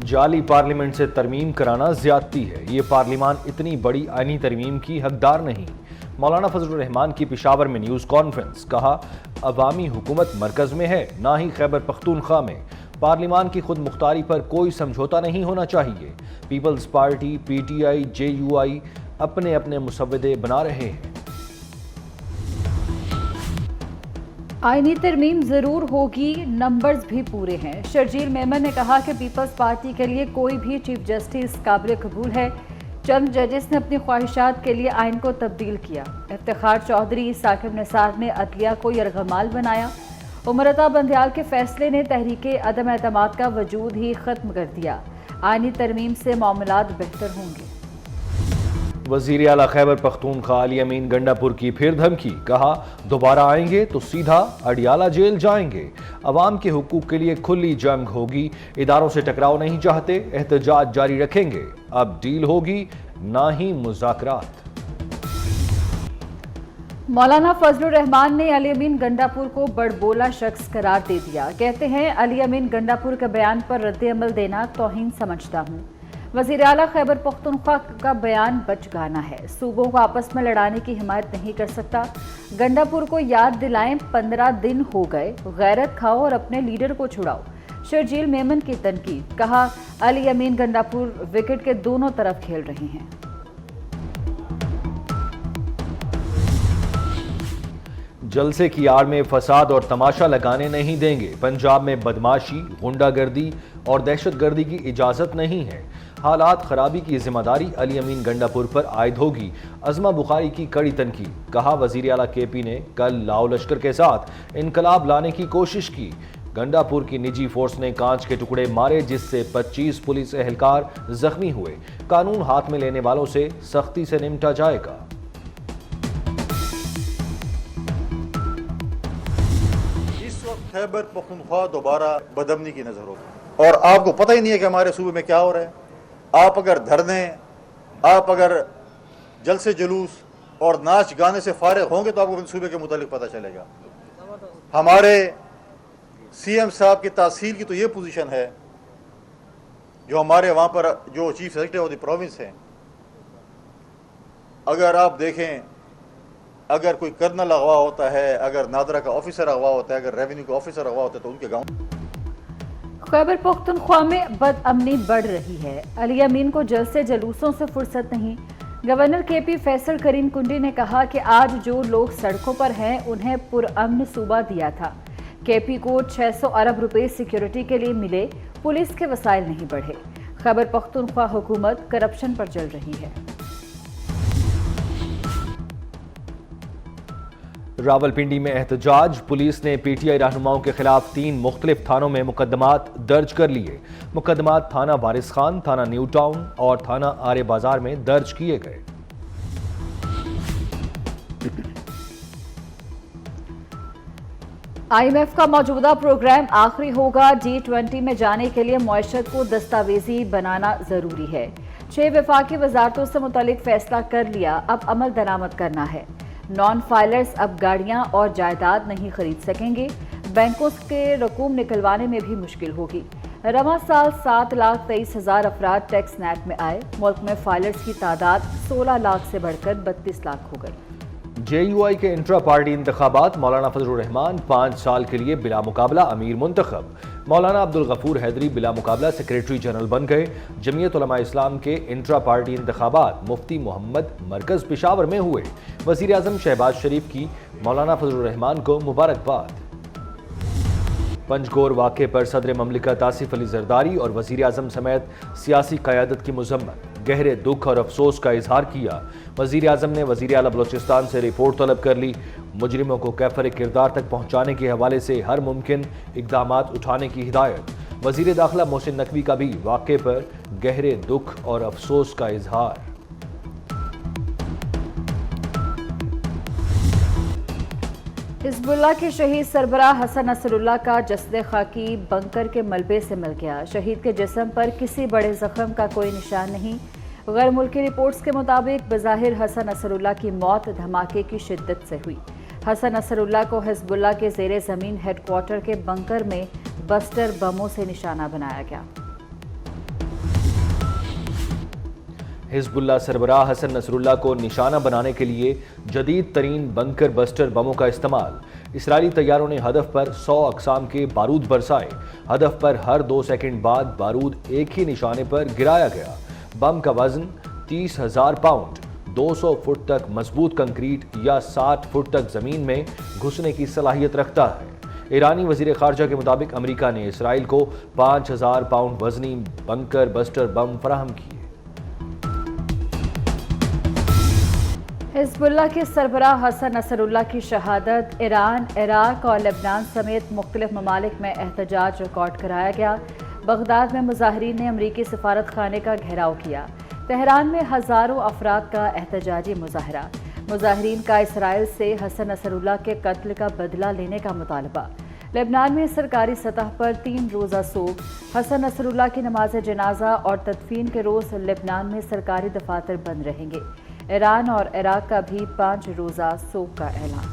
جعلی پارلیمنٹ سے ترمیم کرانا زیادتی ہے، یہ پارلیمان اتنی بڑی آئینی ترمیم کی حقدار نہیں۔ مولانا فضل الرحمان کی پشاور میں نیوز کانفرنس، کہا عوامی حکومت مرکز میں ہے نہ ہی خیبر پختونخوا میں، پارلیمان کی خود مختاری پر کوئی سمجھوتا نہیں ہونا چاہیے۔ Peoples Party, P T I, J U I اپنے اپنے مسودے بنا رہے ہیں۔ آئینی ترمیم ضرور ہوگی، نمبرز بھی پورے ہیں۔ شرجیل میمن نے کہا کہ پیپلز پارٹی کے لیے کوئی بھی چیف جسٹس قابل قبول ہے، چند ججز نے اپنی خواہشات کے لیے آئین کو تبدیل کیا۔ افتخار چودھری، ثاقب نثار نے عدلیہ کو یرغمال بنایا۔ عمر عطا بندیال کے فیصلے نے تحریک عدم اعتماد کا وجود ہی ختم کر دیا۔ آئینی ترمیم سے معاملات بہتر ہوں گے۔ وزیر اعلیٰ خیبر پختونخوا علی امین گنڈا پور کی پھر دھمکی، کہا دوبارہ آئیں گے تو سیدھا اڈیالہ جیل جائیں گے۔ عوام کے حقوق کے لیے کھلی جنگ ہوگی، اداروں سے ٹکراؤ نہیں چاہتے، احتجاج جاری رکھیں گے، اب ڈیل ہوگی نہ ہی مذاکرات۔ مولانا فضل الرحمان نے علی امین گنڈا پور کو بڑبولا شخص قرار دے دیا۔ کہتے ہیں علی امین گنڈا پور کے بیان پر رد عمل دینا توہین سمجھتا ہوں۔ وزیر اعلیٰ خیبر پختونخوا کا بیان بچ گانا ہے، صوبوں کو آپس میں لڑانے کی حمایت نہیں کر سکتا۔ گنڈا پور کو یاد دلائیں 15 دن ہو گئے، غیرت کھاؤ اور اپنے لیڈر کو چھڑاؤ۔ شرجیل میمن کی تنقید، کہا علی امین گنڈا پور وکٹ کے دونوں طرف کھیل رہے ہیں۔ جلسے کی آڑ میں فساد اور تماشا لگانے نہیں دیں گے، پنجاب میں بدماشی، غنڈہ گردی اور دہشت گردی کی اجازت نہیں ہے۔ حالات خرابی کی ذمہ داری علی امین گنڈا پور پر عائد ہوگی، عظمہ بخاری کی کڑی تنقید، کہا وزیر اعلیٰ کے پی نے کل لاؤ لشکر کے ساتھ انقلاب لانے کی کوشش کی۔ گنڈا پور کی نجی فورس نے کانچ کے ٹکڑے مارے جس سے 25 پولیس اہلکار زخمی ہوئے، قانون ہاتھ میں لینے والوں سے سختی سے نمٹا جائے گا۔ خیبر پختونخوا دوبارہ بدامنی کی نظر ہوگی، اور آپ کو پتہ ہی نہیں ہے کہ ہمارے صوبے میں کیا ہو رہا ہے۔ آپ اگر دھرنے، آپ اگر جلسے جلوس اور ناچ گانے سے فارغ ہوں گے تو آپ کو صوبے کے متعلق پتہ چلے گا۔ ہمارے سی ایم صاحب کی تحصیل کی تو یہ پوزیشن ہے، جو ہمارے وہاں پر جو chief secretary of the province ہیں، اگر آپ دیکھیں، اگر کوئی کرنل اغوا ہوتا ہے، اگر نادرا کا آفیسر اغوا ہوتا ہے، اگر ریونیو کا آفیسر اغوا ہوتا ہے تو ان کے گاؤں۔ خیبر پختونخوا میں بد امنی بڑھ رہی ہے، علی امین کو جلسے جلوسوں سے فرصت نہیں۔ گورنر کے پی فیصل کریم کنڈی نے کہا کہ آج جو لوگ سڑکوں پر ہیں انہیں پرامن صوبہ دیا تھا۔ کے پی کو 600 ارب روپے سیکیورٹی کے لیے ملے، پولیس کے وسائل نہیں بڑھے۔ خیبر پختونخوا حکومت کرپشن پر چل رہی ہے۔ راولپنڈی میں احتجاج، پولیس نے پی ٹی آئی رہنماؤں کے خلاف 3 مختلف تھانوں میں مقدمات درج کر لیے۔ مقدمات تھانہ وارث خان، تھانہ نیو ٹاؤن اور تھانہ آرے بازار میں درج کیے گئے۔ آئی ایم ایف کا موجودہ پروگرام آخری ہوگا، G20 میں جانے کے لیے معیشت کو دستاویزی بنانا ضروری ہے۔ 6 وفاقی وزارتوں سے متعلق فیصلہ کر لیا، اب عمل درآمد کرنا ہے۔ نان فائلرز اب گاڑیاں اور جائیداد نہیں خرید سکیں گے، بینکوں کے رقوم نکلوانے میں بھی مشکل ہوگی۔ رواں سال 7,23,000 افراد ٹیکس نیٹ میں آئے، ملک میں فائلرز کی تعداد 16 لاکھ سے بڑھ کر 32 لاکھ ہو گئی۔ جے یو آئی کے انٹرا پارٹی انتخابات، مولانا فضل الرحمان 5 سال کے لیے بلا مقابلہ امیر منتخب، مولانا عبدالغفور حیدری بلا مقابلہ سیکریٹری جنرل بن گئے۔ جمعیت علماء اسلام کے انٹرا پارٹی انتخابات مفتی محمد مرکز پشاور میں ہوئے، وزیر اعظم شہباز شریف کی مولانا فضل الرحمان کو مبارکباد۔ پنجگور واقعے پر صدر مملکت آصف علی زرداری اور وزیر اعظم سمیت سیاسی قیادت کی مذمت، گہرے دکھ اور افسوس کا اظہار کیا۔ وزیر اعظم نے وزیر اعلیٰ بلوچستان سے رپورٹ طلب کر لی، مجرموں کو کیفر کردار تک پہنچانے کے حوالے سے ہر ممکن اقدامات اٹھانے کی ہدایت۔ وزیر داخلہ محسن نقوی کا بھی واقعے پر گہرے دکھ اور افسوس کا اظہار۔ حزب اللہ کے شہید سربراہ حسن نصر اللہ کا جسد خاکی بنکر کے ملبے سے مل گیا۔ شہید کے جسم پر کسی بڑے زخم کا کوئی نشان نہیں۔ غیر ملکی رپورٹس کے مطابق بظاہر حسن نصر اللہ کی موت دھماکے کی شدت سے ہوئی۔ حسن نصر اللہ کو حزب اللہ کے زیر زمین ہیڈ کوارٹر کے بنکر میں بسٹر بموں سے نشانہ بنایا گیا۔ حزب اللہ سربراہ حسن نصراللہ کو نشانہ بنانے کے لیے جدید ترین بنکر بسٹر بموں کا استعمال۔ اسرائیلی طیاروں نے ہدف پر 100 اقسام کے بارود برسائے۔ ہدف پر ہر 2 سیکنڈ بعد بارود ایک ہی نشانے پر گرایا گیا۔ بم کا وزن 30,000 پاؤنڈ، 200 فٹ تک مضبوط کنکریٹ یا 60 فٹ تک زمین میں گھسنے کی صلاحیت رکھتا ہے۔ ایرانی وزیر خارجہ کے مطابق امریکہ نے اسرائیل کو 5,000 پاؤنڈ وزنی بنکر بسٹر بم فراہم کیے۔ حزب اللہ کے سربراہ حسن نصراللہ کی شہادت، ایران، عراق اور لبنان سمیت مختلف ممالک میں احتجاج ریکارڈ کرایا گیا۔ بغداد میں مظاہرین نے امریکی سفارت خانے کا گھیراؤ کیا۔ تہران میں ہزاروں افراد کا احتجاجی مظاہرہ۔ مظاہرین کا اسرائیل سے حسن نصراللہ کے قتل کا بدلہ لینے کا مطالبہ۔ لبنان میں سرکاری سطح پر 3 روزہ سوگ۔ حسن نصراللہ کی نماز جنازہ اور تدفین کے روز لبنان میں سرکاری دفاتر بند رہیں گے۔ ایران اور عراق کا بھی 5 روزہ سوگ کا اعلان۔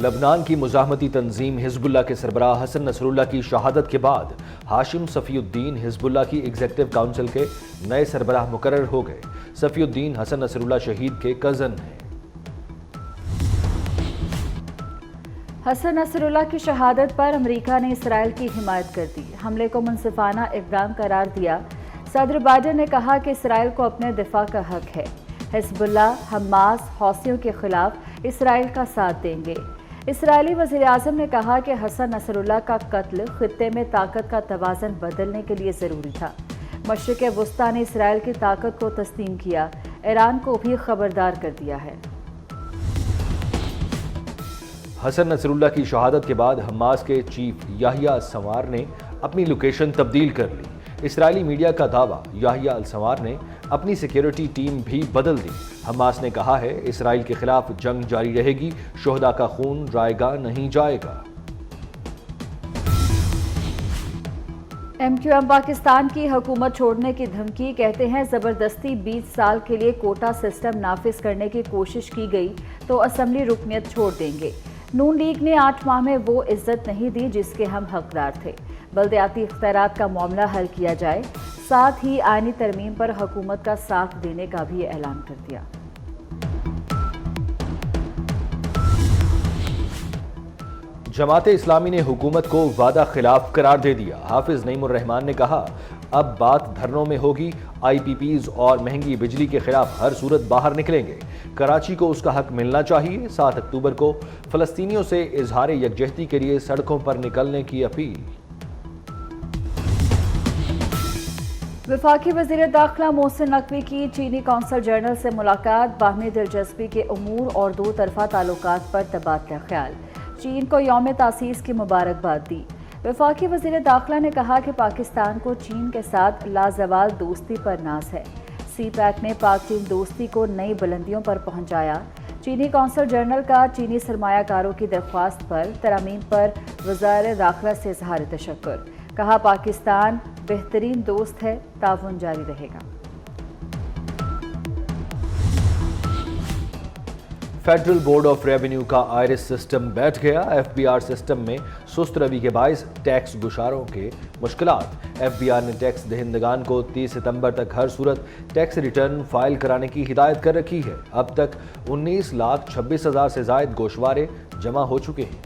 لبنان کی مزاحمتی تنظیم حزب اللہ کے سربراہ حسن نصراللہ کی شہادت کے بعد ہاشم صفی الدین حزب اللہ کی ایگزیکٹو کونسل کے نئے سربراہ مقرر ہو گئے۔ صفی الدین حسن نصراللہ شہید کے کزن ہیں۔ حسن نصراللہ کی شہادت پر امریکہ نے اسرائیل کی حمایت کر دی۔ حملے کو منصفانہ اقدام قرار دیا۔ صدر بائیڈن نے کہا کہ اسرائیل کو اپنے دفاع کا حق ہے۔ حزب اللہ، حماس، حوثیوں کے خلاف اسرائیل کا ساتھ دیں گے۔ اسرائیلی وزیراعظم نے کہا کہ حسن نصراللہ کا قتل خطے میں طاقت کا توازن بدلنے کے لیے ضروری تھا۔ مشرق وسطیٰ نے اسرائیل کی طاقت کو تسلیم کیا، ایران کو بھی خبردار کر دیا ہے۔ حسن نصراللہ کی شہادت کے بعد حماس کے چیف یحییٰ السنوار نے اپنی لوکیشن تبدیل کر لی۔ اسرائیلی میڈیا کا دعویٰ، یحییٰ السنوار نے اپنی سیکیورٹی ٹیم بھی بدل دی۔ حماس نے کہا ہے اسرائیل کے خلاف جنگ جاری رہے گی، شہداء کا خون رائے گاہ نہیں جائے گا۔ ایم کیو ایم پاکستان کی حکومت چھوڑنے کی دھمکی، کہتے ہیں زبردستی 20 سال کے لیے کوٹا سسٹم نافذ کرنے کی کوشش کی گئی تو اسمبلی رکنیت چھوڑ دیں گے۔ نون لیگ نے 8 ماہ میں وہ عزت نہیں دی جس کے ہم حقدار تھے۔ بلدیاتی اختیارات کا معاملہ حل کیا جائے، ساتھ ہی آئینی ترمیم پر حکومت کا ساتھ دینے کا بھی اعلان کر دیا۔ جماعت اسلامی نے حکومت کو وعدہ خلاف قرار دے دیا۔ حافظ نعیم الرحمان نے کہا اب بات دھرنوں میں ہوگی، آئی پی پیز اور مہنگی بجلی کے خلاف ہر صورت باہر نکلیں گے۔ کراچی کو اس کا حق ملنا چاہیے۔ 7 اکتوبر کو فلسطینیوں سے اظہار یکجہتی کے لیے سڑکوں پر نکلنے کی اپیل۔ وفاقی وزیر داخلہ محسن نقوی کی چینی قونصل جنرل سے ملاقات، باہمی دلچسپی کے امور اور 2 طرفہ تعلقات پر تبادلہ خیال۔ چین کو یوم تاسیس کی مبارکباد دی۔ وفاقی وزیر داخلہ نے کہا کہ پاکستان کو چین کے ساتھ لازوال دوستی پر ناز ہے۔ سی پیک نے پاک چین دوستی کو نئی بلندیوں پر پہنچایا۔ چینی قونصل جنرل کا چینی سرمایہ کاروں کی درخواست پر ترامیم پر وزیر داخلہ سے اظہار تشکر، کہا پاکستان بہترین دوست ہے، تعاون جاری رہے گا۔ فیڈرل بورڈ آف ریونیو کا آئرس سسٹم بیٹھ گیا۔ ایف بی آر سسٹم میں سست روی کے باعث ٹیکس گزاروں کے مشکلات۔ ایف بی آر نے ٹیکس دہندگان کو 30 ستمبر تک ہر صورت ٹیکس ریٹرن فائل کرانے کی ہدایت کر رکھی ہے۔ اب تک 19,26,000 سے زائد گوشوارے جمع ہو چکے ہیں۔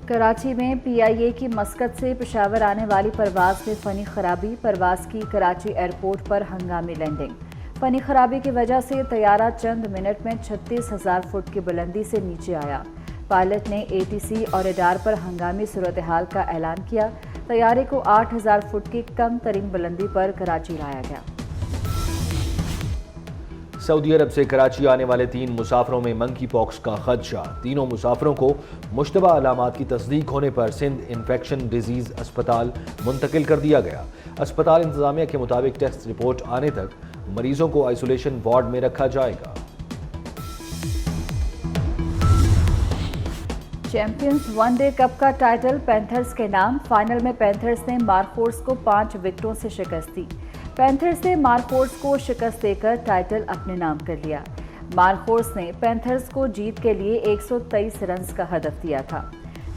کراچی میں پی آئی اے کی مسقط سے پشاور آنے والی پرواز میں فنی خرابی، پرواز کی کراچی ایئرپورٹ پر ہنگامی لینڈنگ۔ فنی خرابی کی وجہ سے طیارہ چند منٹ میں 36,000 فٹ کی بلندی سے نیچے آیا۔ پائلٹ نے اے ٹی سی اور ریڈار پر ہنگامی صورتحال کا اعلان کیا۔ طیارے کو 8,000 فٹ کی کم ترین بلندی پر کراچی لایا گیا۔ سعودی عرب سے کراچی آنے والے 3 مسافروں میں منکی پاکس کا خدشہ۔ تینوں مسافروں کو مشتبہ علامات کی تصدیق ہونے پر سندھ انفیکشن ڈیزیز اسپتال منتقل کر دیا گیا۔ اسپتال انتظامیہ کے مطابق ٹیسٹ رپورٹ آنے تک مریضوں کو آئسولیشن وارڈ میں رکھا جائے گا۔ چیمپئنز ون ڈے کپ کا ٹائٹل پینتھرز کے نام۔ فائنل میں پینتھرز نے مارکورس کو 5 وکٹوں سے شکست دی۔ پینتھرز نے مارکورس کو شکست دے کر ٹائٹل اپنے نام کر لیا۔ مارکورس نے پینتھرز کو جیت کے لیے 123 رنز کا ہدف دیا تھا۔